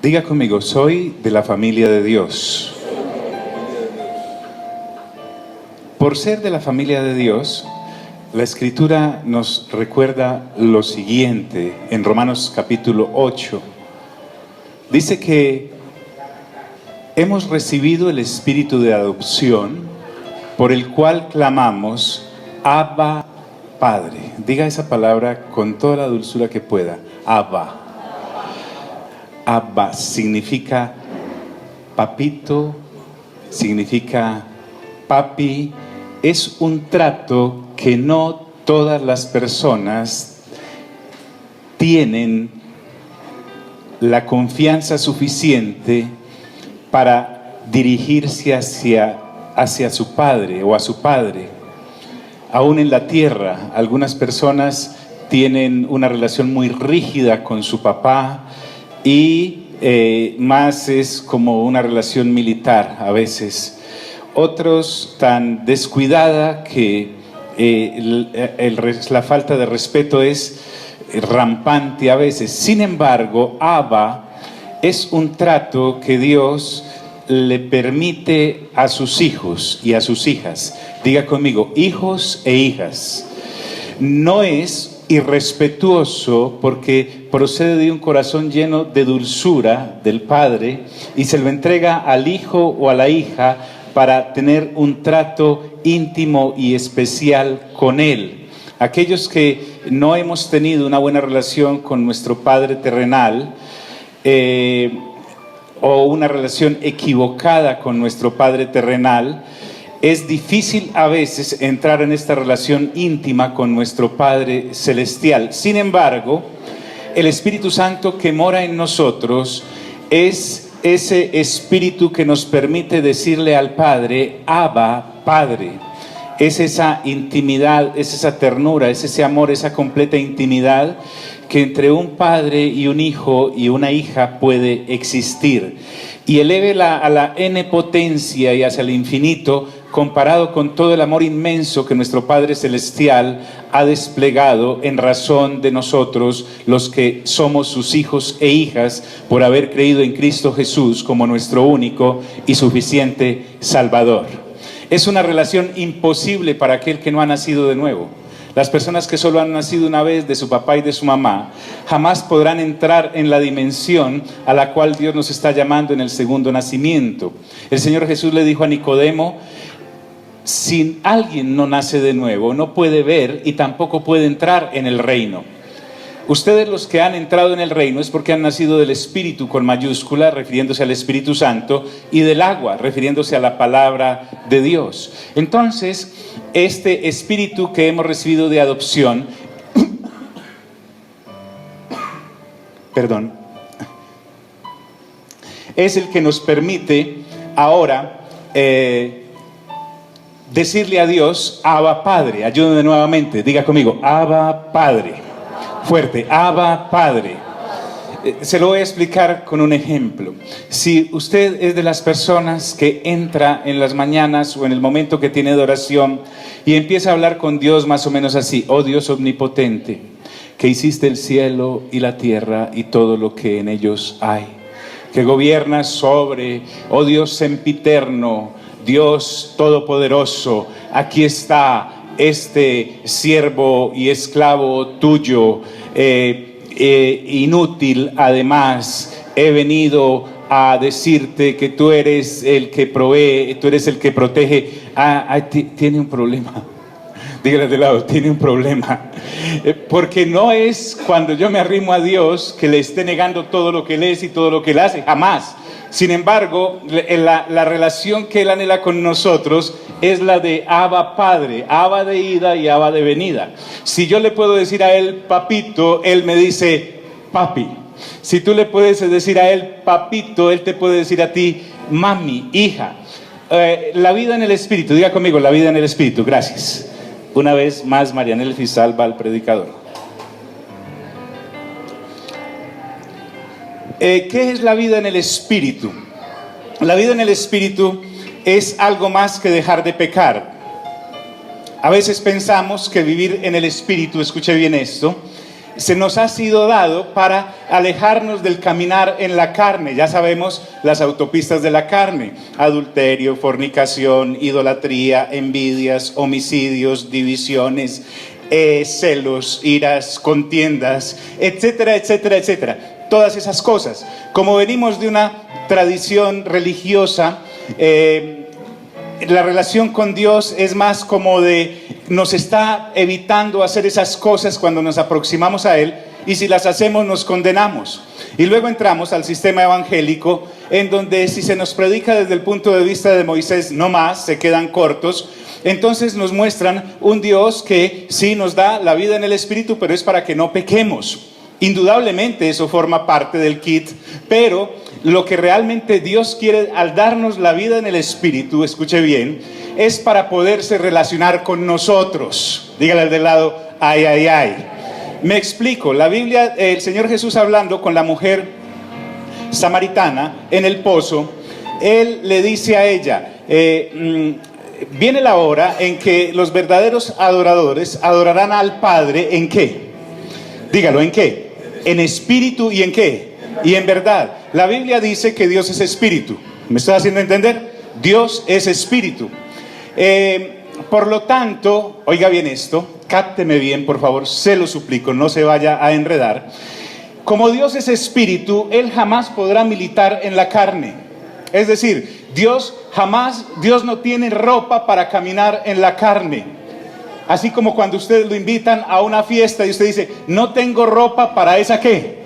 Diga conmigo, soy de la familia de Dios. Por ser de la familia de Dios, la Escritura nos recuerda lo siguiente en Romanos capítulo 8. Dice que hemos recibido el espíritu de adopción por el cual clamamos, Abba, Padre. Diga esa palabra con toda la dulzura que pueda, Abba. Abba significa papito, significa papi. Es un trato que no todas las personas tienen la confianza suficiente para dirigirse hacia su padre o a su padre. Aún en la tierra, algunas personas tienen una relación muy rígida con su papá y más es como una relación militar a veces. Otros tan descuidada que la falta de respeto es rampante a veces. Sin embargo, Abba es un trato que Dios le permite a sus hijos y a sus hijas. Diga conmigo, hijos e hijas. No es irrespetuoso porque procede de un corazón lleno de dulzura del Padre y se lo entrega al hijo o a la hija para tener un trato íntimo y especial con él. Aquellos que no hemos tenido una buena relación con nuestro Padre terrenal o una relación equivocada con nuestro Padre terrenal, es difícil a veces entrar en esta relación íntima con nuestro Padre celestial. Sin embargo, el Espíritu Santo que mora en nosotros es ese Espíritu que nos permite decirle al Padre, Abba, Padre. Es esa intimidad, es esa ternura, es ese amor, esa completa intimidad que entre un padre y un hijo y una hija puede existir. Y elévela a la n potencia y hacia el infinito, comparado con todo el amor inmenso que nuestro Padre Celestial ha desplegado en razón de nosotros, los que somos sus hijos e hijas, por haber creído en Cristo Jesús como nuestro único y suficiente Salvador. Es una relación imposible para aquel que no ha nacido de nuevo. Las personas que solo han nacido una vez de su papá y de su mamá jamás podrán entrar en la dimensión a la cual Dios nos está llamando en el segundo nacimiento. El Señor Jesús le dijo a Nicodemo, si alguien no nace de nuevo, no puede ver y tampoco puede entrar en el reino. Ustedes los que han entrado en el reino es porque han nacido del Espíritu con mayúscula, refiriéndose al Espíritu Santo, y del agua, refiriéndose a la palabra de Dios. Entonces, este Espíritu que hemos recibido de adopción, perdón, es el que nos permite ahora decirle a Dios, Abba Padre. Ayúdenme nuevamente, diga conmigo, Abba Padre. Fuerte, Abba Padre. Se lo voy a explicar con un ejemplo. Si usted es de las personas que entra en las mañanas o en el momento que tiene de oración y empieza a hablar con Dios más o menos así, oh Dios omnipotente, que hiciste el cielo y la tierra y todo lo que en ellos hay, que gobiernas sobre, oh Dios sempiterno, Dios todopoderoso, aquí está este siervo y esclavo tuyo, inútil además, he venido a decirte que tú eres el que provee, tú eres el que protege. Tiene un problema. Dígale de lado, tiene un problema. Porque no es cuando yo me arrimo a Dios que le esté negando todo lo que Él es y todo lo que Él hace, jamás. Sin embargo, la relación que Él anhela con nosotros es la de Abba Padre, Abba de ida y Abba de venida. Si yo le puedo decir a Él papito, Él me dice papi. Si tú le puedes decir a Él papito, Él te puede decir a ti mami, hija. La vida en el Espíritu, diga conmigo, la vida en el Espíritu, gracias. Una vez más, Marianel Fisalva, al predicador. ¿Qué es la vida en el Espíritu? La vida en el Espíritu es algo más que dejar de pecar. A veces pensamos que vivir en el Espíritu, escuche bien esto, se nos ha sido dado para alejarnos del caminar en la carne. Ya sabemos las autopistas de la carne: adulterio, fornicación, idolatría, envidias, homicidios, divisiones, celos, iras, contiendas, etcétera, etcétera, etcétera. Todas esas cosas. Como venimos de una tradición religiosa, la relación con Dios es más como nos está evitando hacer esas cosas cuando nos aproximamos a Él, y si las hacemos nos condenamos. Y luego entramos al sistema evangélico, en donde si se nos predica desde el punto de vista de Moisés, no más, se quedan cortos. Entonces nos muestran un Dios que sí nos da la vida en el Espíritu, pero es para que no pequemos. Indudablemente eso forma parte del kit, pero lo que realmente Dios quiere al darnos la vida en el Espíritu, escuche bien, es para poderse relacionar con nosotros. Dígale al del lado, ay, ay, ay. Me explico. La Biblia, el Señor Jesús hablando con la mujer samaritana en el pozo, Él le dice a ella, viene la hora en que los verdaderos adoradores adorarán al Padre, ¿en qué? Dígalo, ¿en qué? En espíritu y en qué, y en verdad. La Biblia dice que Dios es espíritu. ¿Me estoy haciendo entender? Dios es espíritu. Por lo tanto, oiga bien esto, cápteme bien por favor, se lo suplico, no se vaya a enredar. Como Dios es espíritu, Él jamás podrá militar en la carne. Es decir, Dios no tiene ropa para caminar en la carne. Así como cuando ustedes lo invitan a una fiesta y usted dice, no tengo ropa para esa ¿qué?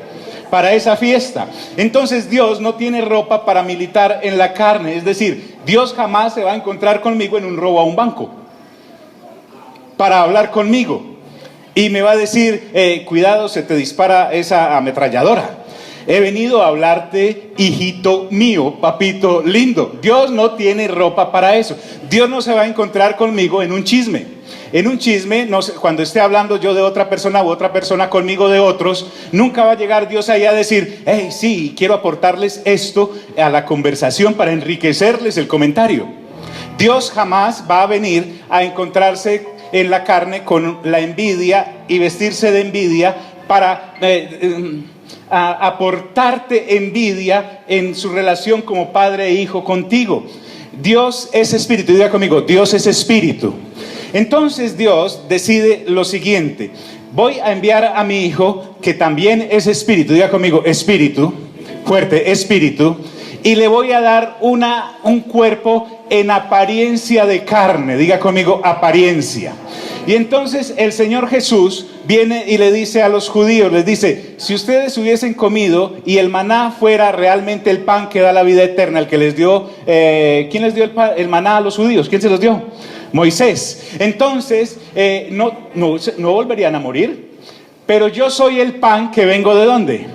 Para esa fiesta. Entonces Dios no tiene ropa para militar en la carne. Es decir, Dios jamás se va a encontrar conmigo en un robo a un banco para hablar conmigo y me va a decir, cuidado, se te dispara esa ametralladora. He venido a hablarte, hijito mío, papito lindo. Dios no tiene ropa para eso. Dios no se va a encontrar conmigo en un chisme. En un chisme, no sé, cuando esté hablando yo de otra persona u otra persona conmigo de otros, nunca va a llegar Dios ahí a decir, hey, sí, quiero aportarles esto a la conversación para enriquecerles el comentario. Dios jamás va a venir a encontrarse en la carne con la envidia y vestirse de envidia para aportarte envidia en su relación como padre e hijo contigo. Dios es espíritu. Diga conmigo, Dios es espíritu. Entonces Dios decide lo siguiente: voy a enviar a mi hijo, que también es espíritu. Diga conmigo, espíritu, fuerte, espíritu. Y le voy a dar un cuerpo en apariencia de carne. Diga conmigo, apariencia. Y entonces el Señor Jesús viene y le dice a los judíos, les dice, si ustedes hubiesen comido y el maná fuera realmente el pan que da la vida eterna, el que les dio, ¿quién les dio el maná a los judíos? ¿Quién se los dio? Moisés. Entonces, no volverían a morir. Pero yo soy el pan que vengo ¿de dónde?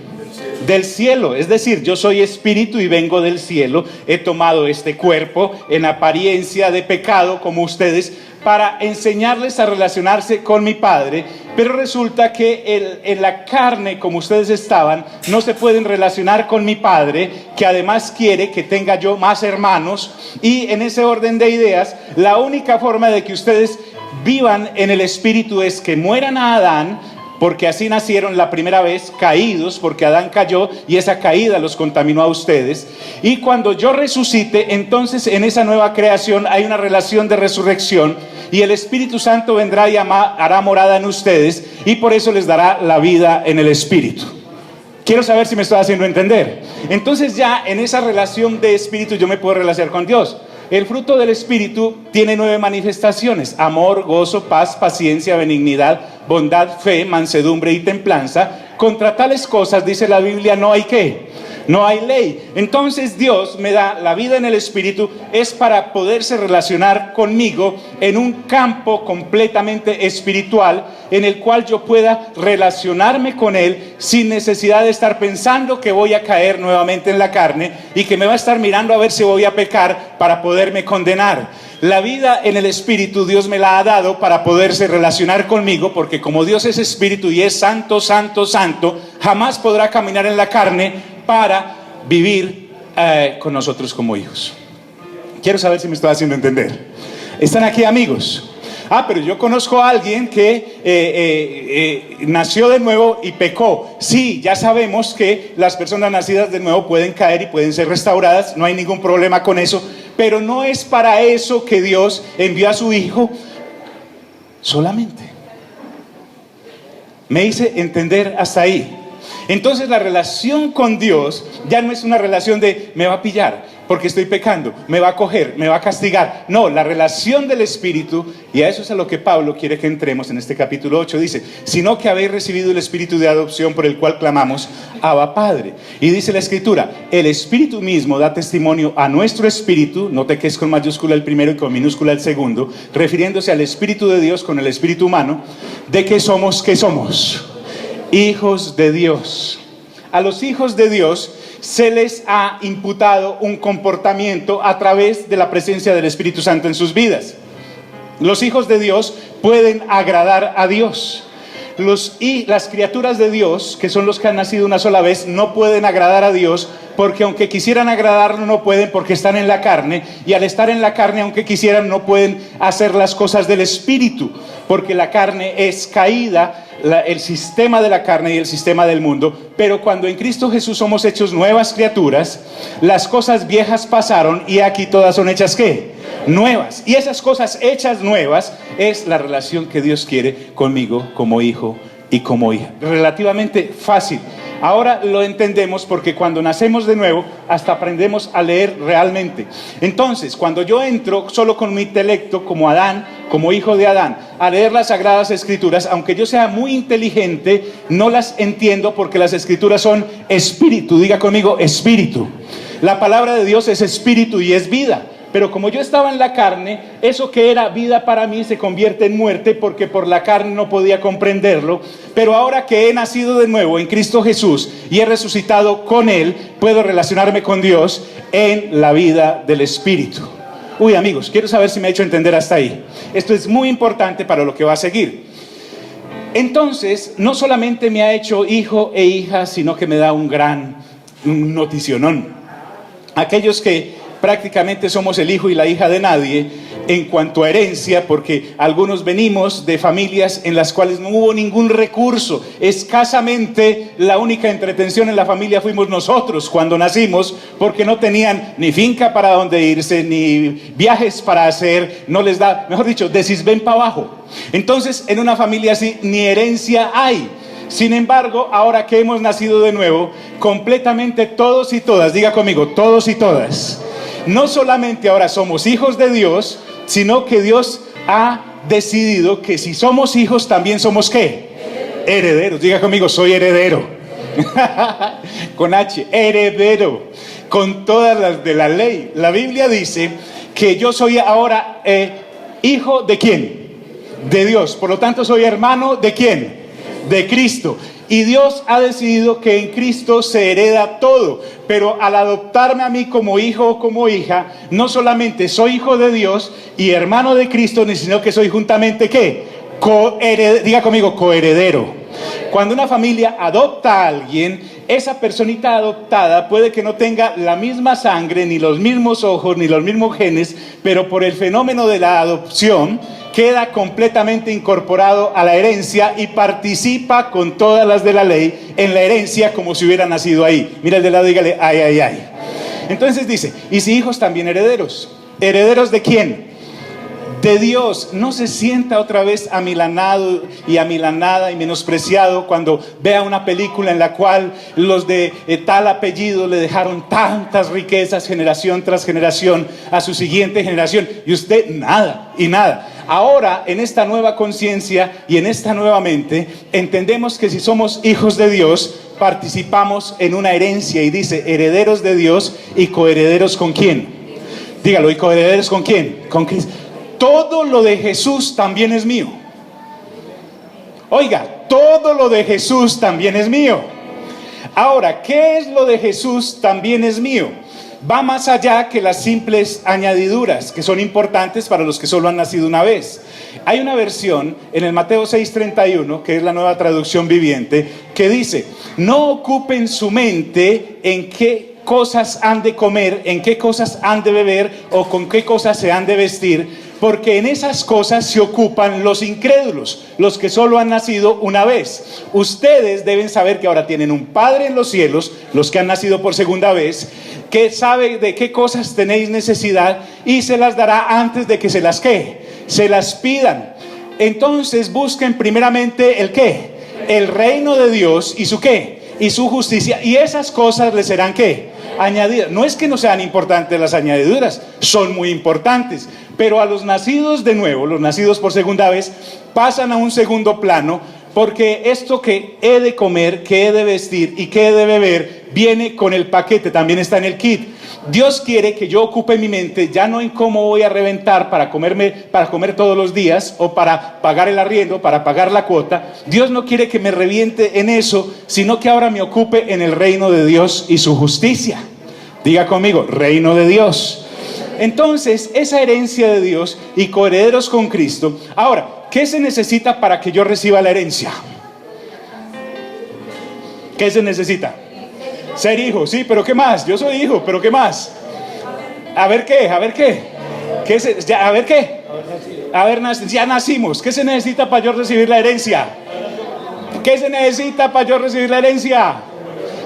Del cielo. Es decir, yo soy espíritu y vengo del cielo. He tomado este cuerpo en apariencia de pecado como ustedes, para enseñarles a relacionarse con mi Padre. Pero resulta que en la carne, como ustedes estaban, no se pueden relacionar con mi Padre, que además quiere que tenga yo más hermanos. Y en ese orden de ideas, la única forma de que ustedes vivan en el espíritu es que mueran a Adán, porque así nacieron la primera vez, caídos, porque Adán cayó y esa caída los contaminó a ustedes. Y cuando yo resucite, entonces en esa nueva creación hay una relación de resurrección y el Espíritu Santo vendrá y hará morada en ustedes, y por eso les dará la vida en el Espíritu. Quiero saber si me estoy haciendo entender. Entonces ya en esa relación de espíritu yo me puedo relacionar con Dios. El fruto del Espíritu tiene 9 manifestaciones: amor, gozo, paz, paciencia, benignidad, bondad, fe, mansedumbre y templanza. Contra tales cosas, dice la Biblia, no hay ¿qué? No hay ley. Entonces Dios me da la vida en el Espíritu, es para poderse relacionar conmigo en un campo completamente espiritual, en el cual yo pueda relacionarme con Él sin necesidad de estar pensando que voy a caer nuevamente en la carne y que me va a estar mirando a ver si voy a pecar para poderme condenar. La vida en el Espíritu Dios me la ha dado para poderse relacionar conmigo, porque como Dios es Espíritu y es santo, santo, santo, jamás podrá caminar en la carne para vivir con nosotros como hijos. Quiero saber si me estoy haciendo entender. ¿Están aquí, amigos? Ah, pero yo conozco a alguien que nació de nuevo y pecó. Sí, ya sabemos que las personas nacidas de nuevo pueden caer y pueden ser restauradas, no hay ningún problema con eso, pero no es para eso que Dios envió a su Hijo solamente. Me hice entender hasta ahí. Entonces la relación con Dios ya no es una relación de me va a pillar porque estoy pecando, me va a coger, me va a castigar. No, la relación del Espíritu, y a eso es a lo que Pablo quiere que entremos en este capítulo 8, dice, sino que habéis recibido el Espíritu de adopción por el cual clamamos, Abba Padre. Y dice la Escritura, el Espíritu mismo da testimonio a nuestro espíritu, note que es con mayúscula el primero y con minúscula el segundo, refiriéndose al Espíritu de Dios con el Espíritu humano, de que somos, ¿qué somos? Hijos de Dios. A los hijos de Dios se les ha imputado un comportamiento a través de la presencia del Espíritu Santo en sus vidas. Los hijos de Dios pueden agradar a Dios. Las criaturas de Dios, que son los que han nacido una sola vez, no pueden agradar a Dios, porque aunque quisieran agradarlo no pueden, porque están en la carne, y al estar en la carne, aunque quisieran, no pueden hacer las cosas del Espíritu, porque la carne es caída, el sistema de la carne y el sistema del mundo. Pero cuando en Cristo Jesús somos hechos nuevas criaturas, las cosas viejas pasaron y aquí todas son hechas ¿qué? Nuevas. Y esas cosas hechas nuevas es la relación que Dios quiere conmigo como hijo y como hija. Relativamente fácil. Ahora lo entendemos porque cuando nacemos de nuevo hasta aprendemos a leer realmente. Entonces, cuando yo entro solo con mi intelecto como Adán, como hijo de Adán, a leer las Sagradas Escrituras, aunque yo sea muy inteligente, no las entiendo porque las Escrituras son espíritu. Diga conmigo, espíritu. La palabra de Dios es espíritu y es vida. Pero como yo estaba en la carne, eso que era vida para mí se convierte en muerte porque por la carne no podía comprenderlo. Pero ahora que he nacido de nuevo en Cristo Jesús y he resucitado con Él, puedo relacionarme con Dios en la vida del Espíritu. Uy, amigos, quiero saber si me he hecho entender hasta ahí. Esto es muy importante para lo que va a seguir. Entonces, no solamente me ha hecho hijo e hija, sino que me da un gran noticionón. Aquellos que prácticamente somos el hijo y la hija de nadie en cuanto a herencia, porque algunos venimos de familias en las cuales no hubo ningún recurso. Escasamente la única entretención en la familia fuimos nosotros cuando nacimos, porque no tenían ni finca para donde irse, ni viajes para hacer, no les da, mejor dicho, decís ven para abajo. Entonces en una familia así ni herencia hay. Sin embargo, ahora que hemos nacido de nuevo, completamente todos y todas, diga conmigo, todos y todas, no solamente ahora somos hijos de Dios, sino que Dios ha decidido que si somos hijos también somos ¿qué? Herederos. Diga conmigo, soy heredero. Con H, heredero. Con todas las de la ley. La Biblia dice que yo soy ahora hijo de ¿quién? De Dios. Por lo tanto soy hermano de ¿quién? De Cristo. Y Dios ha decidido que en Cristo se hereda todo. Pero al adoptarme a mí como hijo o como hija, no solamente soy hijo de Dios y hermano de Cristo, sino que soy juntamente ¿qué? Diga conmigo, coheredero. Cuando una familia adopta a alguien, esa personita adoptada puede que no tenga la misma sangre, ni los mismos ojos, ni los mismos genes, pero por el fenómeno de la adopción queda completamente incorporado a la herencia y participa con todas las de la ley en la herencia como si hubiera nacido ahí. Mira el de lado, dígale, ay, ay, ay. Entonces dice, y si hijos también herederos. ¿Herederos de quién? De Dios. No se sienta otra vez amilanado y amilanada y menospreciado cuando vea una película en la cual los de tal apellido le dejaron tantas riquezas generación tras generación a su siguiente generación y usted nada y nada. Ahora, en esta nueva conciencia y en esta nueva mente, entendemos que si somos hijos de Dios, participamos en una herencia y dice, herederos de Dios y coherederos ¿con quién? Dígalo, ¿y coherederos con quién? Con Cristo. Todo lo de Jesús también es mío. Oiga, todo lo de Jesús también es mío. Ahora, ¿qué es lo de Jesús también es mío? Va más allá que las simples añadiduras, que son importantes para los que solo han nacido una vez. Hay una versión en el Mateo 6:31, que es la Nueva Traducción Viviente, que dice, no ocupen su mente en qué cosas han de comer, en qué cosas han de beber o con qué cosas se han de vestir, porque en esas cosas se ocupan los incrédulos, los que solo han nacido una vez. Ustedes deben saber que ahora tienen un Padre en los cielos, los que han nacido por segunda vez, que sabe de qué cosas tenéis necesidad y se las dará antes de que se las pidan. Entonces busquen primeramente el ¿qué? El reino de Dios y su ¿qué? Y su justicia, y esas cosas les serán ¿qué? Añadidas. No es que no sean importantes las añadiduras, son muy importantes, pero a los nacidos de nuevo, los nacidos por segunda vez, pasan a un segundo plano, porque esto que he de comer, que he de vestir y que he de beber, viene con el paquete, también está en el kit. Dios quiere que yo ocupe mi mente ya no en cómo voy a reventar para comer todos los días, o para pagar el arriendo, para pagar la cuota. Dios no quiere que me reviente en eso, sino que ahora me ocupe en el reino de Dios y su justicia. Diga conmigo, reino de Dios. Entonces, esa herencia de Dios y coherederos con Cristo. Ahora, ¿qué se necesita para que yo reciba la herencia? ¿Qué se necesita? Ser hijo, sí, pero ¿qué más? Yo soy hijo, pero ¿qué más? A ver qué. A ver qué. Ya nacimos. ¿Qué se necesita para yo recibir la herencia? ¿Qué se necesita para yo recibir la herencia?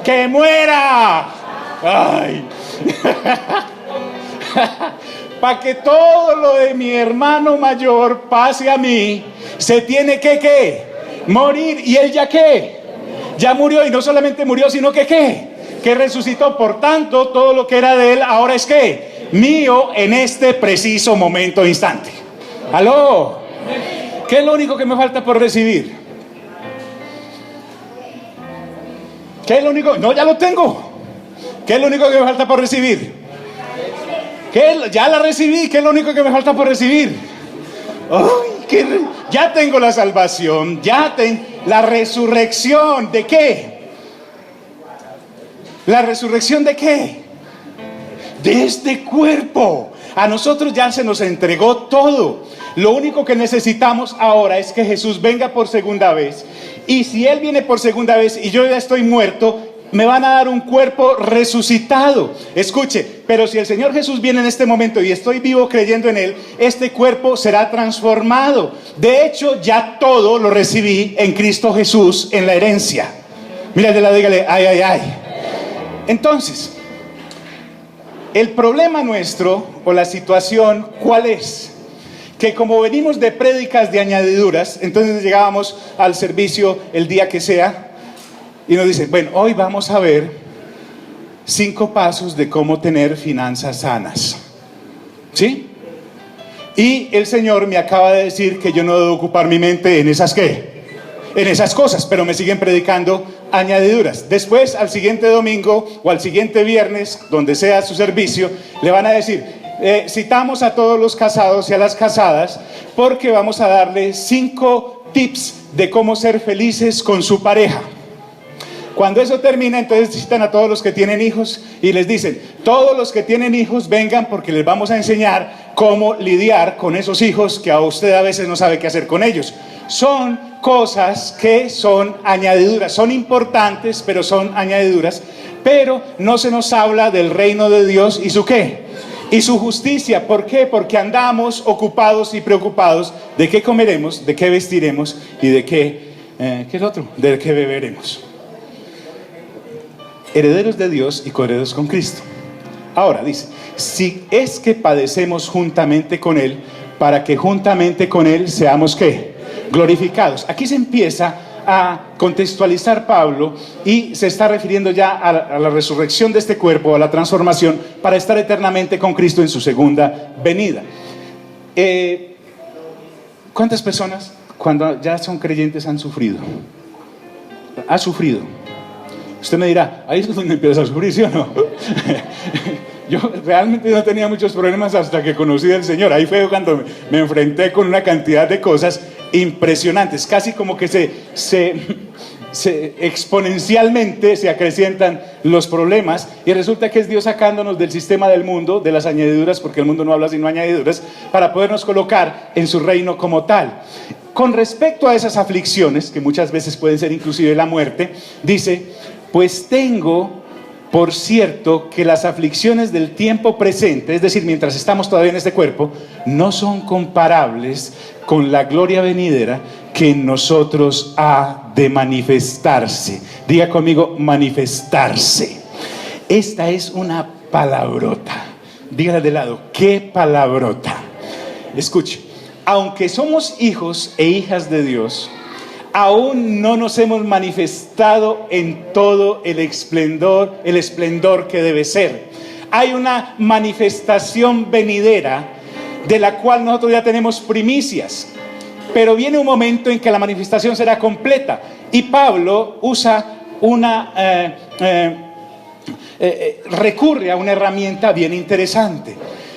¡Que muera! ¡Ay! Para que todo lo de mi hermano mayor pase a mí, se tiene que ¿qué? Morir. ¿Y él ya qué? Ya murió, y no solamente murió, sino que ¿qué? Que resucitó. Por tanto, todo lo que era de él ahora es ¿qué? Mío en este preciso momento, instante. ¿Aló? ¿Qué es lo único que me falta por recibir? ¿Qué es lo único? No, ya lo tengo. ¿Qué es lo único que me falta por recibir? Ya la recibí. ¿Qué es lo único que me falta por recibir? ¡Ay! Ya tengo la salvación, ya tengo la resurrección. ¿De qué? ¿La resurrección de qué? De este cuerpo. A nosotros ya se nos entregó todo. Lo único que necesitamos ahora es que Jesús venga por segunda vez. Y si Él viene por segunda vez y yo ya estoy muerto, me van a dar un cuerpo resucitado. Escuche, pero si el Señor Jesús viene en este momento y estoy vivo creyendo en Él, este cuerpo será transformado. De hecho, ya todo lo recibí en Cristo Jesús en la herencia. Dígale, ay, ay, ay. Entonces, el problema nuestro, o la situación, ¿cuál es? Que como venimos de prédicas de añadiduras, entonces llegábamos al servicio el día que sea, y nos dicen, bueno, hoy vamos a ver 5 pasos de cómo tener finanzas sanas. ¿Sí? Y el Señor me acaba de decir que yo no debo ocupar mi mente en esas ¿qué? En esas cosas, pero me siguen predicando añadiduras. Después, al siguiente domingo o al siguiente viernes, donde sea su servicio, le van a decir, citamos a todos los casados y a las casadas, porque vamos a darle 5 tips de cómo ser felices con su pareja. Cuando eso termina, entonces citan a todos los que tienen hijos y les dicen, todos los que tienen hijos vengan, porque les vamos a enseñar cómo lidiar con esos hijos que a usted a veces no sabe qué hacer con ellos. Son cosas que son añadiduras, son importantes, pero son añadiduras. Pero no se nos habla del reino de Dios y su ¿qué? Y su justicia. ¿Por qué? Porque andamos ocupados y preocupados de qué comeremos, de qué vestiremos y de qué es lo otro, de qué beberemos. Herederos de Dios y coherederos con Cristo. Ahora dice, si es que padecemos juntamente con Él, para que juntamente con Él seamos ¿qué? Glorificados. Aquí se empieza a contextualizar Pablo y se está refiriendo ya a la resurrección de este cuerpo, a la transformación, para estar eternamente con Cristo en su segunda venida. ¿Cuántas personas cuando ya son creyentes han sufrido? ¿Ha sufrido? Usted me dirá, ahí es donde empiezas a sufrir, ¿sí o no? Yo realmente no tenía muchos problemas hasta que conocí al Señor. Ahí fue cuando me enfrenté con una cantidad de cosas impresionantes. Casi como que se exponencialmente se acrecientan los problemas. Y resulta que es Dios sacándonos del sistema del mundo, de las añadiduras, porque el mundo no habla sino añadiduras, para podernos colocar en su reino como tal. Con respecto a esas aflicciones, que muchas veces pueden ser inclusive la muerte, dice, pues tengo Por cierto, que las aflicciones del tiempo presente, es decir, mientras estamos todavía en este cuerpo, no son comparables con la gloria venidera que en nosotros ha de manifestarse. Diga conmigo, manifestarse. Esta es una palabrota. Dígale de lado, ¿qué palabrota? Escuche, aunque somos hijos e hijas de Dios, aún no nos hemos manifestado en todo el esplendor que debe ser. Hay una manifestación venidera de la cual nosotros ya tenemos primicias, pero viene un momento en que la manifestación será completa. Y Pablo recurre a una herramienta bien interesante.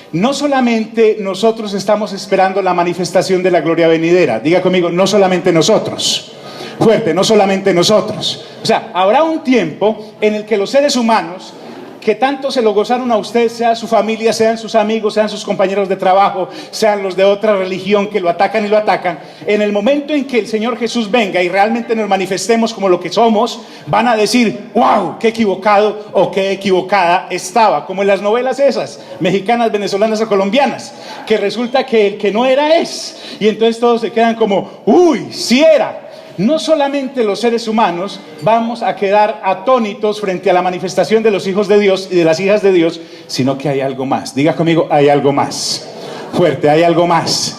No solamente nosotros estamos esperando la manifestación de la gloria venidera. Diga conmigo, no solamente nosotros. Fuerte, no solamente nosotros. O sea, habrá un tiempo en el que los seres humanos que tanto se lo gozaron a usted, sea su familia, sean sus amigos, sean sus compañeros de trabajo, sean los de otra religión que lo atacan y lo atacan, en el momento en que el Señor Jesús venga y realmente nos manifestemos como lo que somos, van a decir, wow, qué equivocado o qué equivocada estaba, como en las novelas esas, mexicanas, venezolanas o colombianas, que resulta que el que no era es, y entonces todos se quedan como, uy, sí era. No solamente los seres humanos vamos a quedar atónitos frente a la manifestación de los hijos de Dios y de las hijas de Dios, sino que hay algo más. Diga conmigo, hay algo más. Fuerte, hay algo más.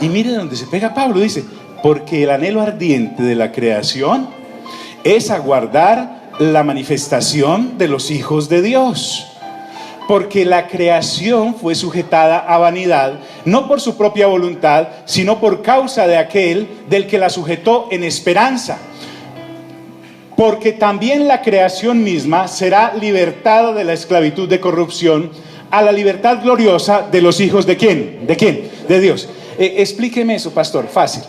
Y mire donde se pega Pablo, dice, porque el anhelo ardiente de la creación es aguardar la manifestación de los hijos de Dios. Porque la creación fue sujetada a vanidad, no por su propia voluntad, sino por causa de aquel del que la sujetó en esperanza. Porque también la creación misma será libertada de la esclavitud de corrupción a la libertad gloriosa de los hijos ¿de quién? ¿De quién? De Dios. Explíqueme eso, pastor, fácil.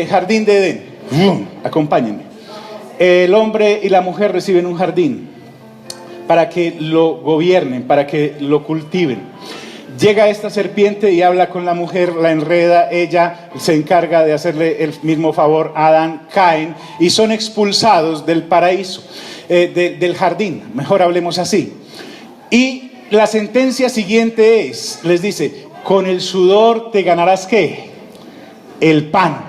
Jardín de Edén. Acompáñenme. El hombre y la mujer reciben un jardín para que lo gobiernen, para que lo cultiven. Llega esta serpiente y habla con la mujer, la enreda, ella se encarga de hacerle el mismo favor a Adán, caen y son expulsados del paraíso, del jardín, mejor hablemos así. Y la sentencia siguiente es, les dice, con el sudor te ganarás ¿qué? El pan.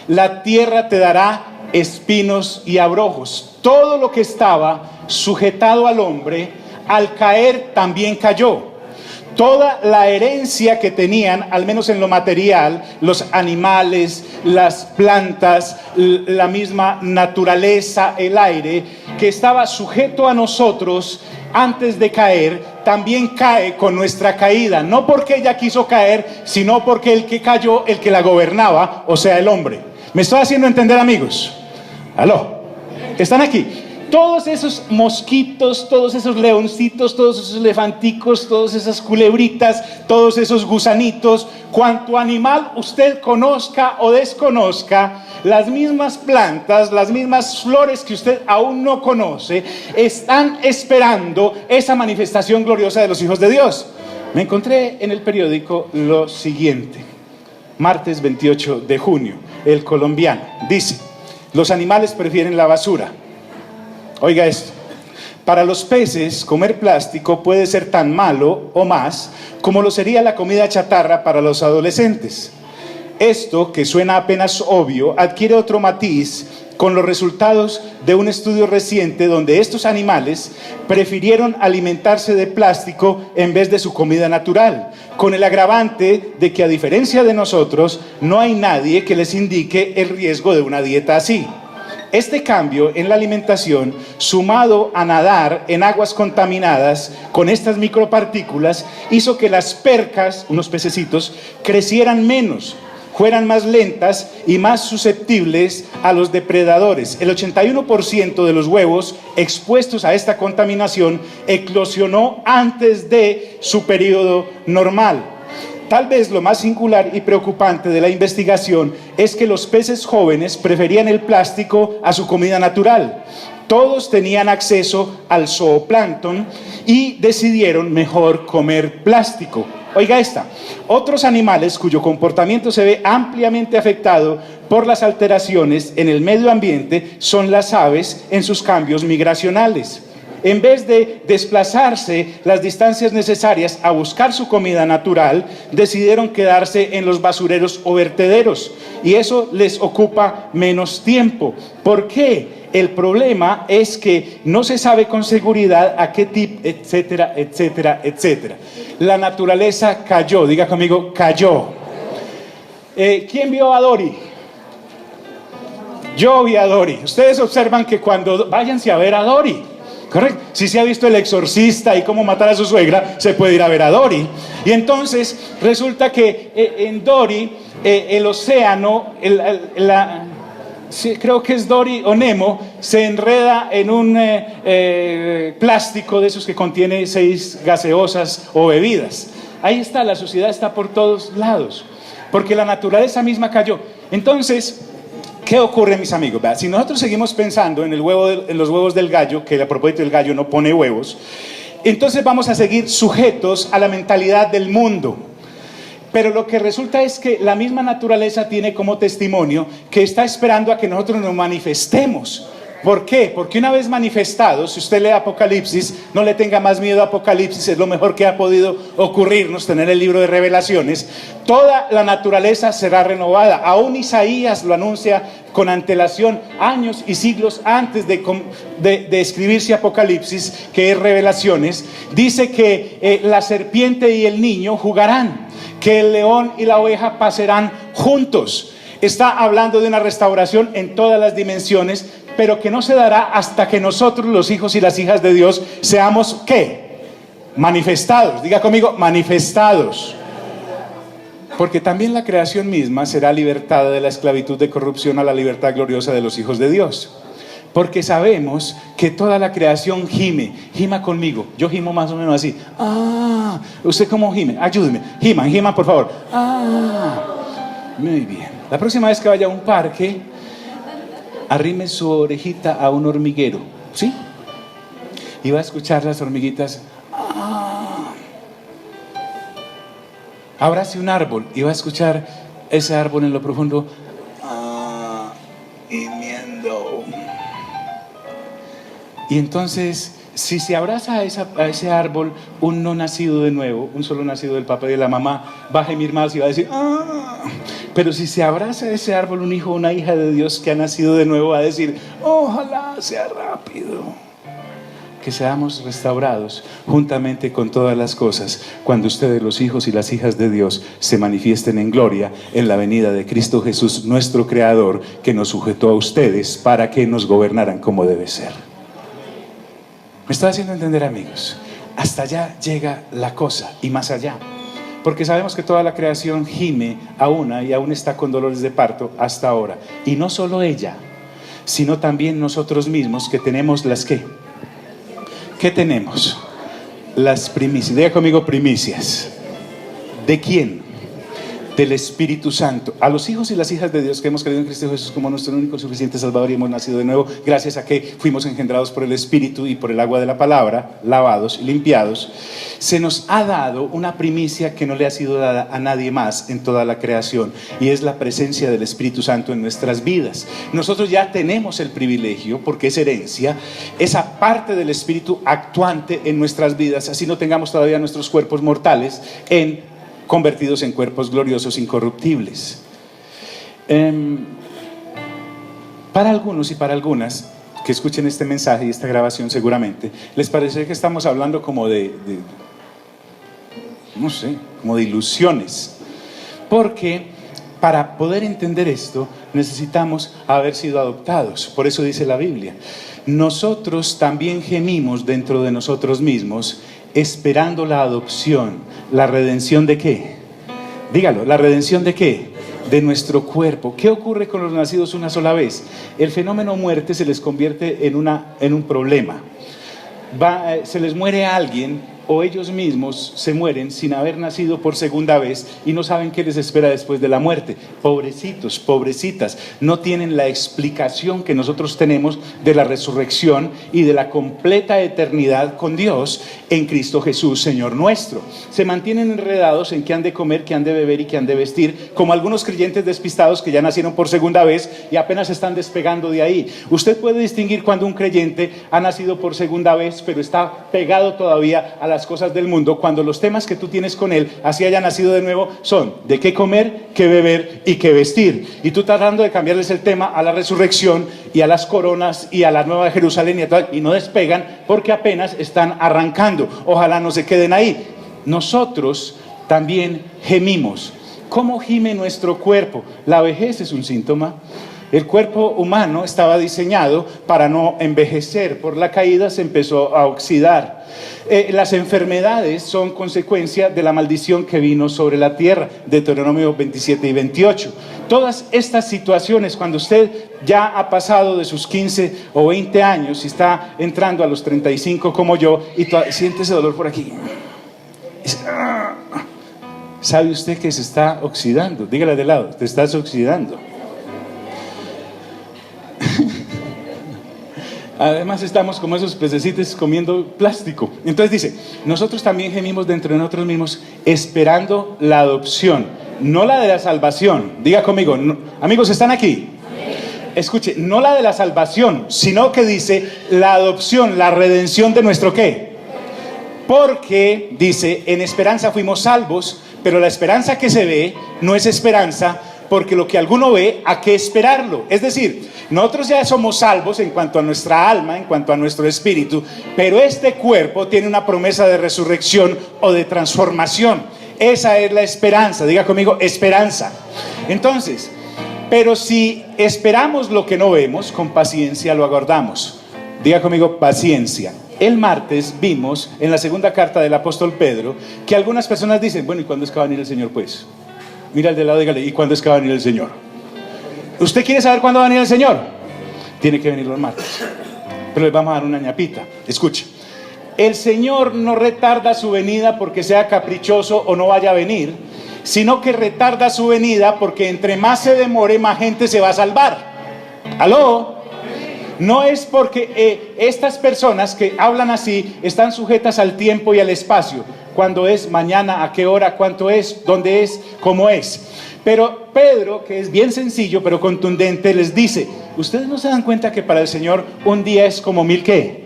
La tierra te dará espinos y abrojos. Todo lo que estaba sujetado al hombre, al caer también cayó. Toda la herencia que tenían, al menos en lo material, los animales, las plantas, la misma naturaleza, el aire, que estaba sujeto a nosotros antes de caer, también cae con nuestra caída. No porque ella quiso caer, sino porque el que cayó, el que la gobernaba, o sea, el hombre. ¿Me estoy haciendo entender, amigos? ¿Aló? ¿Están aquí? Todos esos mosquitos, todos esos leoncitos, todos esos elefanticos, todas esas culebritas, todos esos gusanitos, cuanto animal usted conozca o desconozca, las mismas plantas, las mismas flores que usted aún no conoce, están esperando esa manifestación gloriosa de los hijos de Dios. Me encontré en el periódico lo siguiente, martes 28 de junio, El Colombiano, dice, los animales prefieren la basura. Oiga esto, para los peces comer plástico puede ser tan malo o más como lo sería la comida chatarra para los adolescentes. Esto, que suena apenas obvio, adquiere otro matiz con los resultados de un estudio reciente donde estos animales prefirieron alimentarse de plástico en vez de su comida natural, con el agravante de que a diferencia de nosotros no hay nadie que les indique el riesgo de una dieta así. Este cambio en la alimentación, sumado a nadar en aguas contaminadas con estas micropartículas, hizo que las percas, unos pececitos, crecieran menos, fueran más lentas y más susceptibles a los depredadores. El 81% de los huevos expuestos a esta contaminación eclosionó antes de su periodo normal. Tal vez lo más singular y preocupante de la investigación es que los peces jóvenes preferían el plástico a su comida natural. Todos tenían acceso al zooplancton y decidieron mejor comer plástico. Oiga esta, otros animales cuyo comportamiento se ve ampliamente afectado por las alteraciones en el medio ambiente son las aves en sus cambios migracionales. en vez de desplazarse las distancias necesarias a buscar su comida natural, decidieron quedarse en los basureros o vertederos, y eso les ocupa menos tiempo. ¿Por qué? El problema es que no se sabe con seguridad a qué tipo, etcétera, etcétera, etcétera. La naturaleza cayó, diga conmigo, cayó. ¿Quién vio a Dory? Yo vi a Dory. Ustedes observan que cuando váyanse a ver a Dory, ¿correcto? Si se ha visto El Exorcista y cómo matar a su suegra, se puede ir a ver a Dory. Y entonces resulta que en Dory el océano, sí, creo que es Dory o Nemo, se enreda en un plástico de esos que contiene 6 gaseosas o bebidas. Ahí está, la suciedad está por todos lados, porque la naturaleza misma cayó. Entonces, ¿qué ocurre, mis amigos? Si nosotros seguimos pensando en los huevos del gallo, que a propósito el gallo no pone huevos, entonces vamos a seguir sujetos a la mentalidad del mundo. Pero lo que resulta es que la misma naturaleza tiene como testimonio que está esperando a que nosotros nos manifestemos. ¿Por qué? Porque una vez manifestados, si usted lee Apocalipsis, no le tenga más miedo a Apocalipsis, es lo mejor que ha podido ocurrirnos, tener el libro de Revelaciones. Toda la naturaleza será renovada. Aún Isaías lo anuncia con antelación, años y siglos antes de escribirse Apocalipsis, que es Revelaciones. Dice que la serpiente y el niño jugarán, que el león y la oveja pasarán juntos. Está hablando de una restauración en todas las dimensiones, pero que no se dará hasta que nosotros, los hijos y las hijas de Dios, seamos ¿qué? Manifestados. Diga conmigo, manifestados. Porque también la creación misma será libertada de la esclavitud de corrupción a la libertad gloriosa de los hijos de Dios. Porque sabemos que toda la creación gima conmigo. Yo gimo más o menos así. ¿Usted cómo gime? Ayúdeme. Gima por favor. Muy bien. La próxima vez que vaya a un parque, arrime su orejita a un hormiguero, ¿sí? Y va a escuchar las hormiguitas. Abrace un árbol y va a escuchar ese árbol en lo profundo. Gimiendo. Y entonces, si se abraza a ese árbol un no nacido de nuevo, un solo nacido del papá y de la mamá, va a gemir más y va a decir Pero si se abraza a ese árbol un hijo o una hija de Dios que ha nacido de nuevo, va a decir, ojalá sea rápido. Que seamos restaurados juntamente con todas las cosas cuando ustedes, los hijos y las hijas de Dios, se manifiesten en gloria en la venida de Cristo Jesús, nuestro Creador, que nos sujetó a ustedes para que nos gobernaran como debe ser. ¿Me está haciendo entender, amigos? Hasta allá llega la cosa y más allá. Porque sabemos que toda la creación gime a una y aún está con dolores de parto hasta ahora. Y no solo ella, sino también nosotros mismos, que tenemos las ¿qué? ¿Qué tenemos? Las primicias. Diga conmigo, primicias. ¿De quién? Del Espíritu Santo. A los hijos y las hijas de Dios que hemos creído en Cristo Jesús como nuestro único y suficiente Salvador y hemos nacido de nuevo, gracias a que fuimos engendrados por el Espíritu y por el agua de la palabra, lavados y limpiados, se nos ha dado una primicia que no le ha sido dada a nadie más en toda la creación, y es la presencia del Espíritu Santo en nuestras vidas. Nosotros ya tenemos el privilegio, porque es herencia, esa parte del Espíritu actuante en nuestras vidas, así no tengamos todavía nuestros cuerpos mortales convertidos en cuerpos gloriosos incorruptibles. Para algunos y para algunas que escuchen este mensaje y esta grabación, seguramente les parece que estamos hablando como no sé, como de ilusiones, porque para poder entender esto necesitamos haber sido adoptados. Por eso dice la Biblia, nosotros también gemimos dentro de nosotros mismos, esperando la adopción, la redención ¿de qué? Dígalo, ¿la redención de qué? De nuestro cuerpo. ¿Qué ocurre con los nacidos una sola vez? El fenómeno muerte se les convierte en un problema. Se les muere alguien o ellos mismos se mueren sin haber nacido por segunda vez y no saben qué les espera después de la muerte. Pobrecitos, pobrecitas, no tienen la explicación que nosotros tenemos de la resurrección y de la completa eternidad con Dios en Cristo Jesús, Señor nuestro. Se mantienen enredados en qué han de comer, qué han de beber y qué han de vestir, como algunos creyentes despistados que ya nacieron por segunda vez y apenas están despegando de ahí. Usted puede distinguir cuando un creyente ha nacido por segunda vez, pero está pegado todavía a las cosas del mundo, cuando los temas que tú tienes con él, así haya nacido de nuevo, son de qué comer, qué beber y qué vestir. Y tú tratando de cambiarles el tema a la resurrección y a las coronas y a la nueva Jerusalén y no despegan porque apenas están arrancando. Ojalá no se queden ahí. Nosotros también gemimos. ¿Cómo gime nuestro cuerpo? La vejez es un síntoma. El cuerpo humano estaba diseñado para no envejecer. Por la caída se empezó a oxidar. Las enfermedades son consecuencia de la maldición que vino sobre la tierra. Deuteronomio 27 y 28. Todas estas situaciones, cuando usted ya ha pasado de sus 15 o 20 años y está entrando a los 35 como yo y siente ese dolor por aquí, ¿sabe usted que se está oxidando? Dígale de lado, te estás oxidando. Además estamos como esos pececitos comiendo plástico. Entonces dice, nosotros también gemimos dentro de nosotros mismos esperando la adopción, no la de la salvación. Diga conmigo, no, amigos, ¿están aquí? Escuche, no la de la salvación, sino que dice la adopción, la redención de nuestro ¿qué? Porque dice, en esperanza fuimos salvos, pero la esperanza que se ve no es esperanza, porque lo que alguno ve, ¿a qué esperarlo? Es decir, nosotros ya somos salvos en cuanto a nuestra alma, en cuanto a nuestro espíritu, pero este cuerpo tiene una promesa de resurrección o de transformación. Esa es la esperanza. Diga conmigo, esperanza. Entonces, pero si esperamos lo que no vemos, con paciencia lo aguardamos. Diga conmigo, paciencia. El martes vimos en la segunda carta del apóstol Pedro que algunas personas dicen, bueno, ¿y cuándo es que va a venir el Señor pues? Mira al de lado, dígale, ¿y cuándo es que va a venir el Señor? ¿Usted quiere saber cuándo va a venir el Señor? Tiene que venir los martes. Pero les vamos a dar una ñapita. Escuche, el Señor no retarda su venida porque sea caprichoso o no vaya a venir, sino que retarda su venida porque entre más se demore, más gente se va a salvar. ¿Aló? No es porque estas personas que hablan así están sujetas al tiempo y al espacio. ¿Cuándo es? ¿Mañana? ¿A qué hora? ¿Cuánto es? ¿Dónde es? ¿Cómo es? Pero Pedro, que es bien sencillo pero contundente, les dice, ¿ustedes no se dan cuenta que para el Señor un día es como 1000 qué?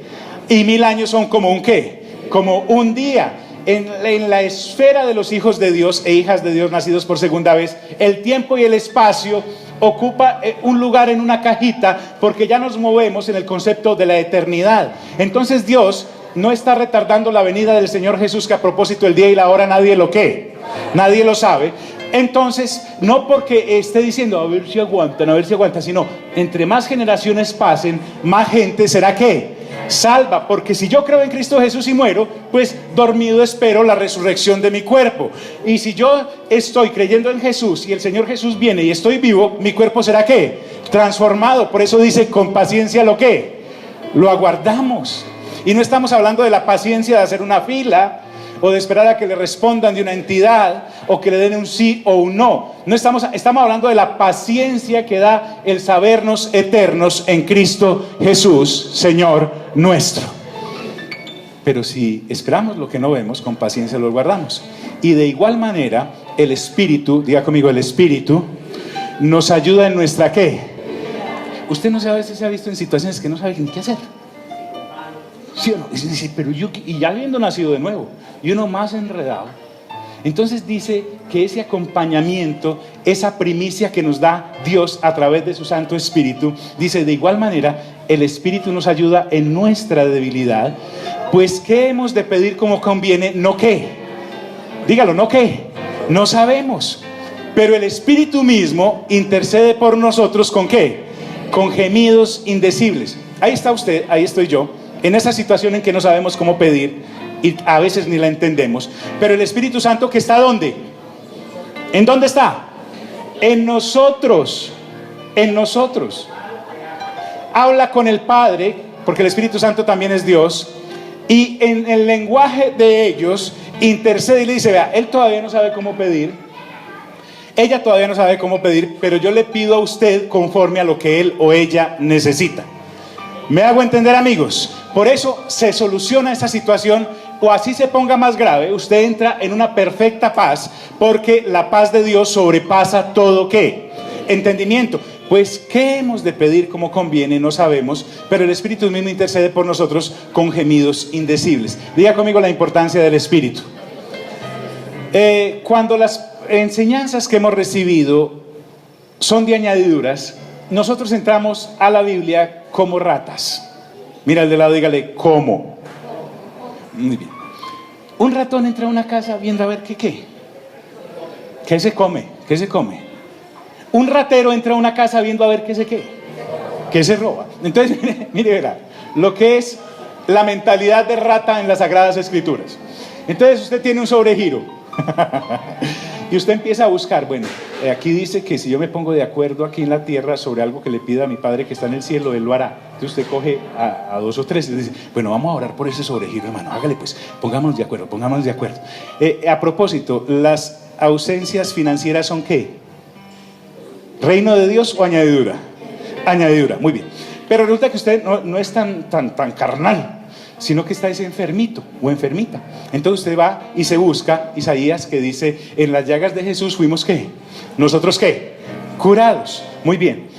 Y 1000 años son como un qué? Como un día. En la esfera de los hijos de Dios e hijas de Dios nacidos por segunda vez, el tiempo y el espacio ocupa un lugar en una cajita porque ya nos movemos en el concepto de la eternidad. Entonces Dios no está retardando la venida del Señor Jesús, que a propósito el día y la hora nadie lo ¿qué? Nadie lo sabe. Entonces, no porque esté diciendo a ver si aguantan, sino entre más generaciones pasen, más gente será ¿qué? Salva, porque si yo creo en Cristo Jesús y muero, pues dormido espero la resurrección de mi cuerpo. Y si yo estoy creyendo en Jesús y el Señor Jesús viene y estoy vivo, mi cuerpo será ¿qué? Transformado. Por eso dice con paciencia lo ¿qué? Lo aguardamos. Y no estamos hablando de la paciencia de hacer una fila o de esperar a que le respondan de una entidad o que le den un sí o un no. Estamos hablando de la paciencia que da el sabernos eternos en Cristo Jesús, Señor nuestro. Pero si esperamos lo que no vemos, con paciencia lo guardamos. Y de igual manera, el Espíritu, diga conmigo, el Espíritu nos ayuda en nuestra ¿qué? Usted no sé, a veces se ha visto en situaciones que no sabe ni qué hacer. ¿Sí o no? Y dice, pero yo, y ya habiendo nacido de nuevo, y uno más enredado. Entonces dice que ese acompañamiento, esa primicia que nos da Dios a través de su Santo Espíritu, dice, de igual manera, el Espíritu nos ayuda en nuestra debilidad, pues ¿qué hemos de pedir como conviene? No qué. Dígalo, no qué. No sabemos. Pero el Espíritu mismo intercede por nosotros ¿con qué? Con gemidos indecibles. Ahí está usted, ahí estoy yo. En esa situación en que no sabemos cómo pedir y a veces ni la entendemos, pero el Espíritu Santo que está ¿dónde? ¿En dónde está? En nosotros, en nosotros. Habla con el Padre, porque el Espíritu Santo también es Dios, Y en el lenguaje de ellos intercede y le dice, vea, él todavía no sabe cómo pedir, ella todavía no sabe cómo pedir, pero yo le pido a usted conforme a lo que él o ella necesita. ¿Me hago entender, amigos? Por eso se soluciona esta situación, o así se ponga más grave, usted entra en una perfecta paz, porque la paz de Dios sobrepasa todo, ¿qué? Entendimiento. Pues, ¿qué hemos de pedir como conviene? No sabemos, pero el Espíritu mismo intercede por nosotros con gemidos indecibles. Diga conmigo la importancia del Espíritu. Cuando las enseñanzas que hemos recibido son de añadiduras, nosotros entramos a la Biblia como ratas. Mira al de lado, dígale, ¿cómo? Muy bien. Un ratón entra a una casa viendo a ver qué se come, qué se come. Un ratero entra a una casa viendo a ver qué se roba. Entonces, mire, verá, lo que es la mentalidad de rata en las Sagradas Escrituras. Entonces usted tiene un sobregiro y usted empieza a buscar, bueno, aquí dice que si yo me pongo de acuerdo aquí en la tierra sobre algo que le pida a mi Padre que está en el cielo, Él lo hará. Entonces usted coge a dos o tres y dice, bueno, vamos a orar por ese sobregiro, hermano, hágale pues, pongámonos de acuerdo. A propósito, ¿las ausencias financieras son qué? ¿Reino de Dios o añadidura? Añadidura, muy bien. Pero resulta que usted no es tan carnal, sino que está ese enfermito o enfermita. Entonces usted va y se busca Isaías, que dice, en las llagas de Jesús fuimos ¿qué? ¿Nosotros qué? Curados. Muy bien.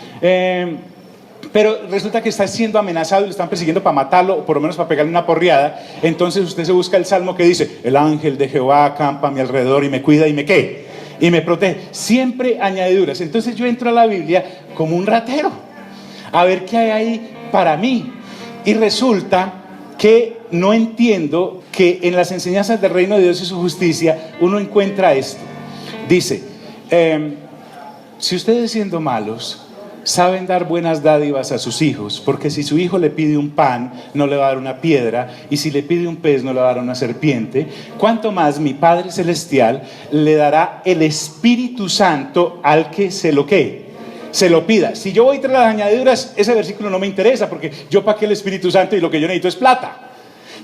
Pero resulta que está siendo amenazado y lo están persiguiendo para matarlo, o por lo menos para pegarle una porreada. Entonces usted se busca el salmo que dice, el ángel de Jehová acampa a mi alrededor y me cuida y me ¿qué? Y me protege. Siempre añadiduras. Entonces yo entro a la Biblia como un ratero a ver qué hay ahí para mí, y resulta que no entiendo que en las enseñanzas del reino de Dios y su justicia uno encuentra esto. Dice, si ustedes siendo malos saben dar buenas dádivas a sus hijos, porque si su hijo le pide un pan, no le va a dar una piedra, y si le pide un pez, no le va a dar una serpiente, ¿cuánto más mi Padre Celestial le dará el Espíritu Santo al que se lo pida? Si yo voy tras las añadiduras, ese versículo no me interesa, porque yo para qué el Espíritu Santo y lo que yo necesito es plata.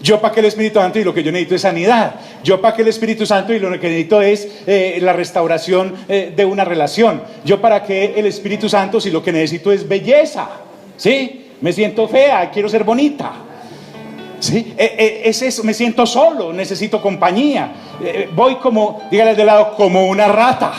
Yo para qué el Espíritu Santo y lo que yo necesito es sanidad. Yo para qué el Espíritu Santo y lo que necesito es la restauración de una relación. Yo para qué el Espíritu Santo si lo que necesito es belleza. ¿Sí? Me siento fea, quiero ser bonita. ¿Sí? Es eso, me siento solo, necesito compañía. Voy como, dígale de lado, como una rata.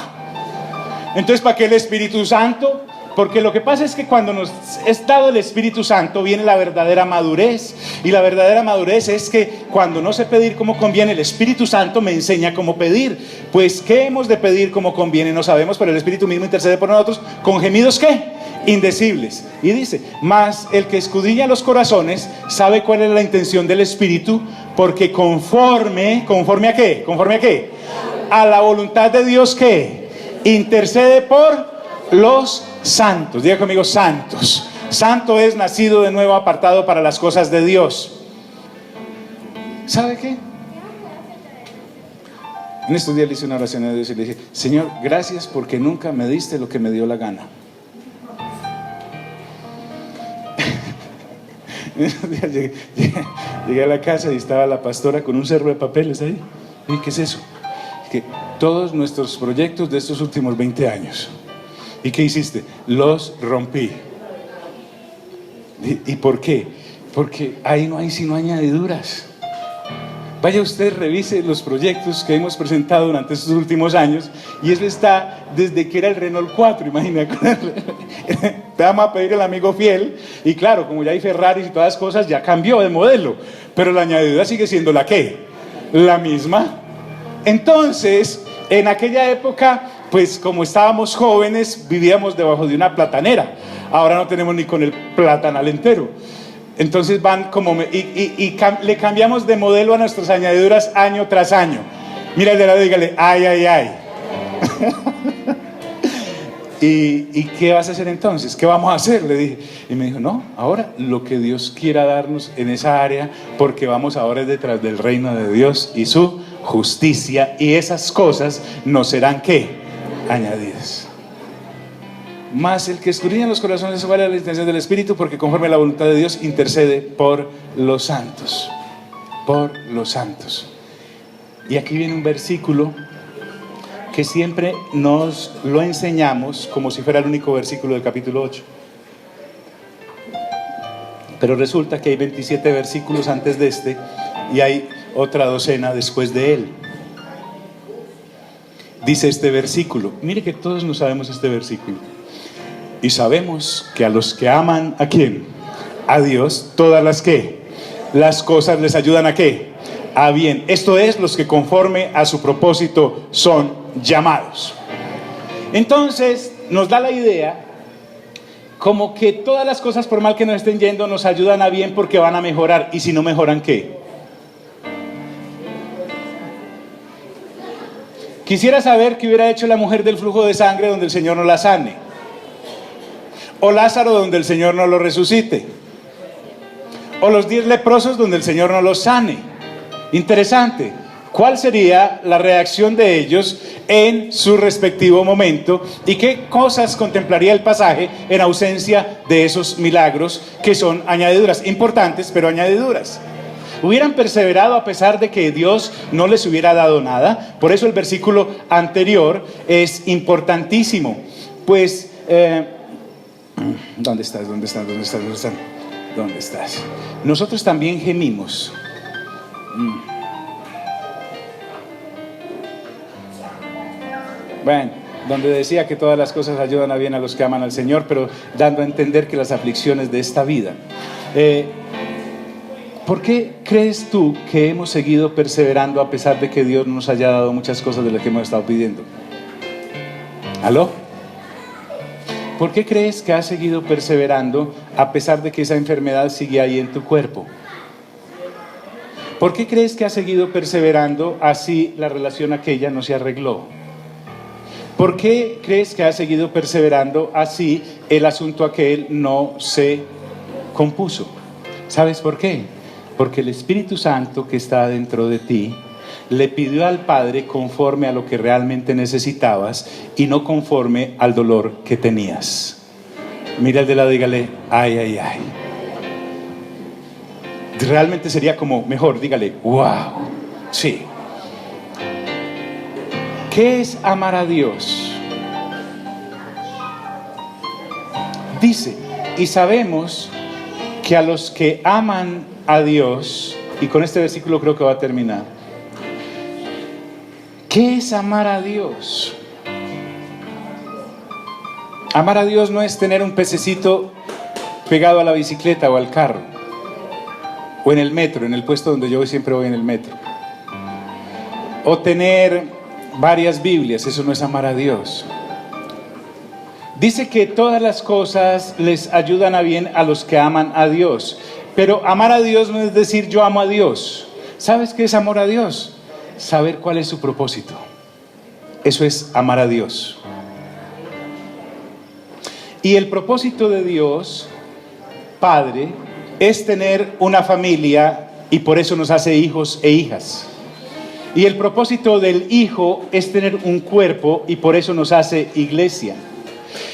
Entonces, ¿para qué el Espíritu Santo? Porque lo que pasa es que cuando nos es dado el Espíritu Santo viene la verdadera madurez. Y la verdadera madurez es que cuando no sé pedir como conviene, el Espíritu Santo me enseña cómo pedir. Pues, ¿qué hemos de pedir como conviene? No sabemos, pero el Espíritu mismo intercede por nosotros con gemidos, ¿qué? Indecibles. Y dice, mas el que escudriña los corazones sabe cuál es la intención del Espíritu, porque conforme ¿a qué? ¿Conforme a qué? A la voluntad de Dios, ¿qué? Intercede por los santos. Diga conmigo, santos. Santo es nacido de nuevo, apartado para las cosas de Dios. ¿Sabe qué? En estos días le hice una oración a Dios y le dije, Señor, gracias porque nunca me diste lo que me dio la gana. Llegué a la casa y estaba la pastora con un cerro de papeles ahí. ¿Y qué es eso? Que todos nuestros proyectos de estos últimos 20 años. ¿Y qué hiciste? Los rompí. ¿Y por qué? Porque ahí no hay sino añadiduras. Vaya usted, revise los proyectos que hemos presentado durante estos últimos años, y eso está desde que era el Renault 4, imagina. Te vamos a pedir el amigo fiel, y claro, como ya hay Ferraris y todas las cosas, ya cambió de modelo, pero la añadidura sigue siendo la ¿qué? La misma. Entonces, en aquella época, pues como estábamos jóvenes, vivíamos debajo de una platanera. Ahora no tenemos ni con el platanal entero. Entonces van como le cambiamos de modelo a nuestras añadiduras año tras año. Mira el de lado y dígale, ay, ay, ay. ¿Y qué vas a hacer entonces? ¿Qué vamos a hacer? Le dije. Y me dijo, no, ahora lo que Dios quiera darnos en esa área, porque vamos ahora detrás del reino de Dios y su justicia, y esas cosas nos serán ¿qué? Añadidas. Mas el que escudriña los corazones sabe la intención del Espíritu, porque conforme a la voluntad de Dios intercede por los santos. por los santos. Y aquí viene un versículo que siempre nos lo enseñamos como si fuera el único versículo del capítulo 8. Pero resulta que hay 27 versículos antes de este y hay otra docena después de él. Dice este versículo, mire que todos no sabemos este versículo. Y sabemos que a los que aman, ¿a quién? A Dios, todas las ¿qué? Las cosas les ayudan ¿a qué? A bien. Esto es, los que conforme a su propósito son llamados. Entonces nos da la idea como que todas las cosas, por mal que nos estén yendo, nos ayudan a bien porque van a mejorar. Y si no mejoran, ¿qué? Quisiera saber qué hubiera hecho la mujer del flujo de sangre donde el Señor no la sane, o Lázaro donde el Señor no lo resucite, o los 10 leprosos donde el Señor no los sane. Interesante. ¿Cuál sería la reacción de ellos en su respectivo momento? ¿Y qué cosas contemplaría el pasaje en ausencia de esos milagros que son añadiduras? Importantes, pero añadiduras. Hubieran perseverado a pesar de que Dios no les hubiera dado nada. Por eso el versículo anterior es importantísimo. Pues, ¿dónde estás? ¿Dónde estás? ¿Dónde estás? ¿Dónde estás? ¿Dónde estás? Nosotros también gemimos. Bueno, donde decía que todas las cosas ayudan a bien a los que aman al Señor, pero dando a entender que las aflicciones de esta vida. ¿Por qué crees tú que hemos seguido perseverando a pesar de que Dios no nos haya dado muchas cosas de las que hemos estado pidiendo? ¿Aló? ¿Por qué crees que has seguido perseverando a pesar de que esa enfermedad sigue ahí en tu cuerpo? ¿Por qué crees que has seguido perseverando así la relación aquella no se arregló? ¿Por qué crees que has seguido perseverando así el asunto aquel no se compuso? ¿Sabes por qué? Porque el Espíritu Santo que está dentro de ti le pidió al Padre conforme a lo que realmente necesitabas y no conforme al dolor que tenías. Mira al de lado, dígale, ay, ay, ay. Realmente sería como mejor, dígale, wow, sí. ¿Qué es amar a Dios? Dice, y sabemos que a los que aman a Dios, y con este versículo creo que va a terminar. ¿Qué es amar a Dios? Amar a Dios no es tener un pececito pegado a la bicicleta o al carro, o en el metro, en el puesto donde yo siempre voy en el metro, o tener varias Biblias. Eso no es amar a Dios. Dice que todas las cosas les ayudan a bien a los que aman a Dios. Pero amar a Dios no es decir yo amo a Dios. ¿Sabes qué es amor a Dios? Saber cuál es su propósito. Eso es amar a Dios. Y el propósito de Dios, Padre, es tener una familia y por eso nos hace hijos e hijas. Y el propósito del Hijo es tener un cuerpo y por eso nos hace iglesia.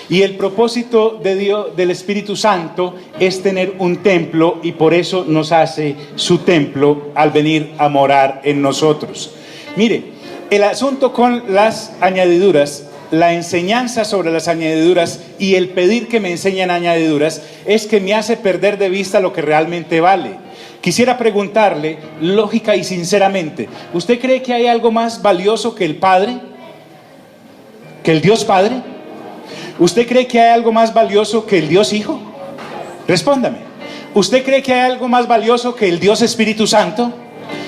Y el propósito de Dios, del Espíritu Santo, es tener un templo y por eso nos hace su templo al venir a morar en nosotros. Mire, el asunto con las añadiduras, la enseñanza sobre las añadiduras y el pedir que me enseñen añadiduras es que me hace perder de vista lo que realmente vale. Quisiera preguntarle, lógica y sinceramente, ¿usted cree que hay algo más valioso que el Padre? ¿Que el Dios Padre? ¿Usted cree que hay algo más valioso que el Dios Hijo? Respóndame. ¿Usted cree que hay algo más valioso que el Dios Espíritu Santo?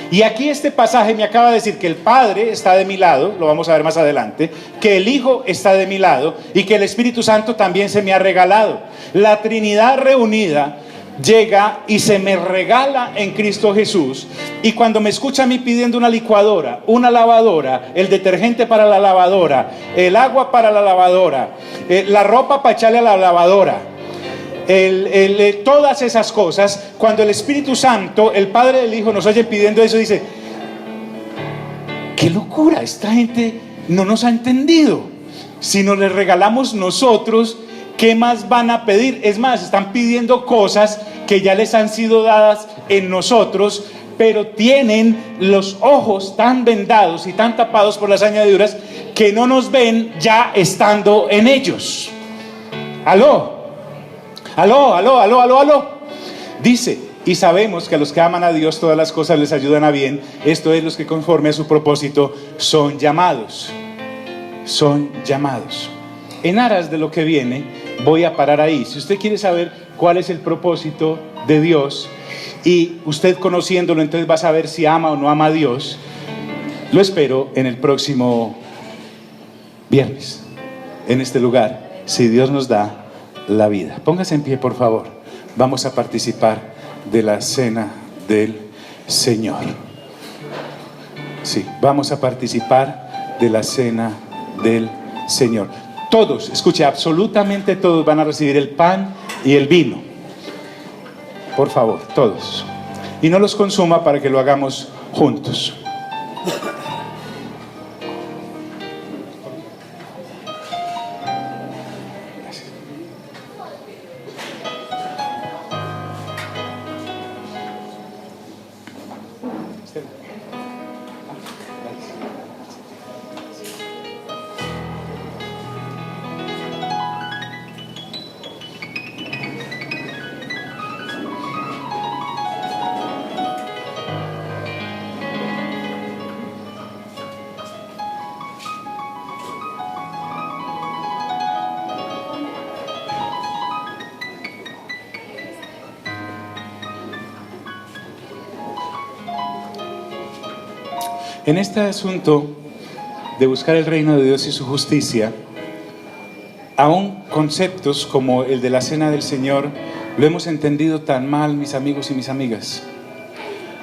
Y aquí este pasaje me acaba de decir que el Padre está de mi lado, lo vamos a ver más adelante, que el Hijo está de mi lado y que el Espíritu Santo también se me ha regalado. La Trinidad reunida llega y se me regala en Cristo Jesús. Y cuando me escucha a mí pidiendo una licuadora, una lavadora, el detergente para la lavadora, el agua para la lavadora, la ropa para echarle a la lavadora, todas esas cosas, cuando el Espíritu Santo, el Padre del Hijo, nos oye pidiendo eso, dice: ¡qué locura! Esta gente no nos ha entendido. Si nos les regalamos nosotros, ¿qué más van a pedir? Es más, están pidiendo cosas que ya les han sido dadas en nosotros pero tienen los ojos tan vendados y tan tapados por las añadiduras que no nos ven ya estando en ellos. Aló. Dice: y sabemos que a los que aman a Dios todas las cosas les ayudan a bien, esto es, los que conforme a su propósito son llamados. En aras de lo que viene, voy a parar ahí. Si usted quiere saber cuál es el propósito de Dios, y usted conociéndolo, entonces va a saber si ama o no ama a Dios, lo espero en el próximo viernes, en este lugar, si Dios nos da la vida. Póngase en pie, por favor. Vamos a participar de la cena del Señor. Sí, vamos a participar de la cena del Señor. Todos, escuche, absolutamente todos van a recibir el pan y el vino. Por favor, todos. Y no los consuma para que lo hagamos juntos. En este asunto de buscar el reino de Dios y su justicia, aún conceptos como el de la cena del Señor lo hemos entendido tan mal, mis amigos y mis amigas,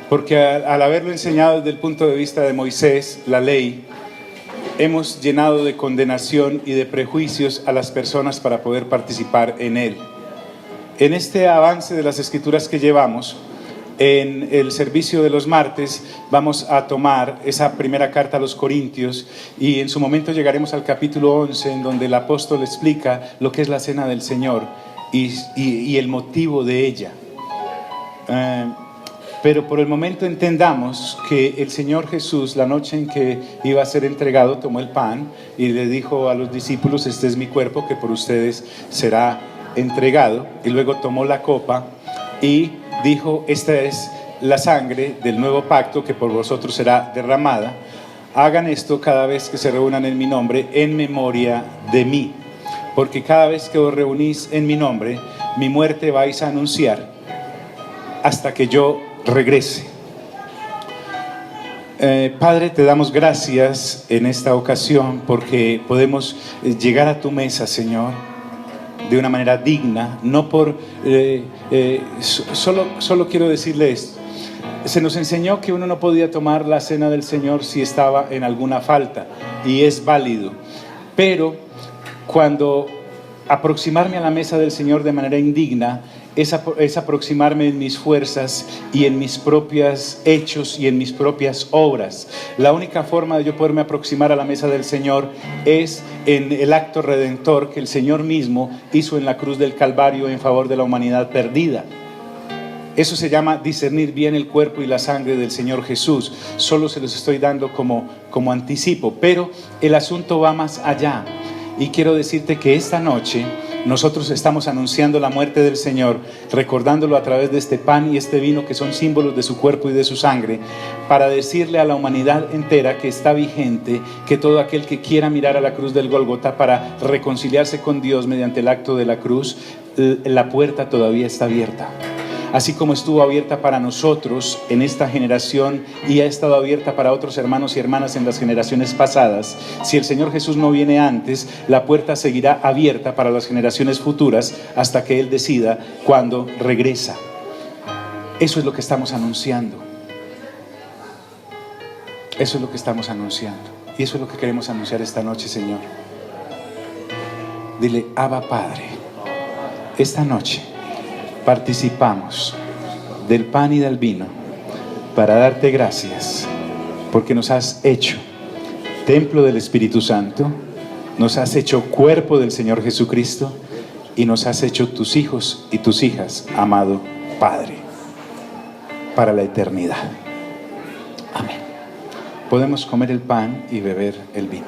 porque al haberlo enseñado desde el punto de vista de Moisés, la ley, hemos llenado de condenación y de prejuicios a las personas para poder participar en él. En este avance de las escrituras que llevamos, en el servicio de los martes vamos a tomar esa primera carta a los Corintios, y en su momento llegaremos al capítulo 11, en donde el apóstol explica lo que es la cena del Señor y el motivo de ella. Pero por el momento entendamos que el Señor Jesús, la noche en que iba a ser entregado, tomó el pan y le dijo a los discípulos: este es mi cuerpo que por ustedes será entregado. Y luego tomó la copa y dijo: esta es la sangre del nuevo pacto que por vosotros será derramada. Hagan esto cada vez que se reúnan en mi nombre, en memoria de mí. Porque cada vez que os reunís en mi nombre, mi muerte vais a anunciar hasta que yo regrese. Padre, te damos gracias en esta ocasión porque podemos llegar a tu mesa, Señor, de una manera digna, no por... solo quiero decirle esto. Se nos enseñó que uno no podía tomar la cena del Señor si estaba en alguna falta, y es válido. Pero cuando aproximarme a la mesa del Señor de manera indigna es aproximarme en mis fuerzas y en mis propios hechos y en mis propias obras. La única forma de yo poderme aproximar a la mesa del Señor es en el acto redentor que el Señor mismo hizo en la cruz del Calvario en favor de la humanidad perdida. Eso se llama discernir bien el cuerpo y la sangre del Señor Jesús. Solo se los estoy dando como anticipo, pero el asunto va más allá. Y quiero decirte que esta noche nosotros estamos anunciando la muerte del Señor, recordándolo a través de este pan y este vino, que son símbolos de su cuerpo y de su sangre, para decirle a la humanidad entera que está vigente, que todo aquel que quiera mirar a la cruz del Gólgota para reconciliarse con Dios mediante el acto de la cruz, la puerta todavía está abierta. Así como estuvo abierta para nosotros en esta generación y ha estado abierta para otros hermanos y hermanas en las generaciones pasadas, si el Señor Jesús no viene antes, la puerta seguirá abierta para las generaciones futuras hasta que Él decida cuándo regresa. Eso es lo que estamos anunciando. Eso es lo que estamos anunciando. Y eso es lo que queremos anunciar esta noche, Señor. Dile: Abba Padre, esta noche participamos del pan y del vino para darte gracias porque nos has hecho templo del Espíritu Santo, nos has hecho cuerpo del Señor Jesucristo y nos has hecho tus hijos y tus hijas, amado Padre. para la eternidad. Amén. Podemos comer el pan y beber el vino.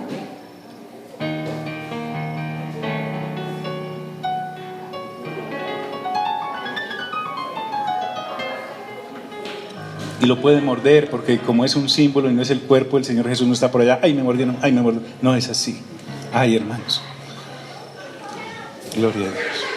Y lo puede morder, porque como es un símbolo y no es el cuerpo, el Señor Jesús no está por allá. Ay, me mordieron, ay, me mordieron. No es así. Ay, hermanos. Gloria a Dios.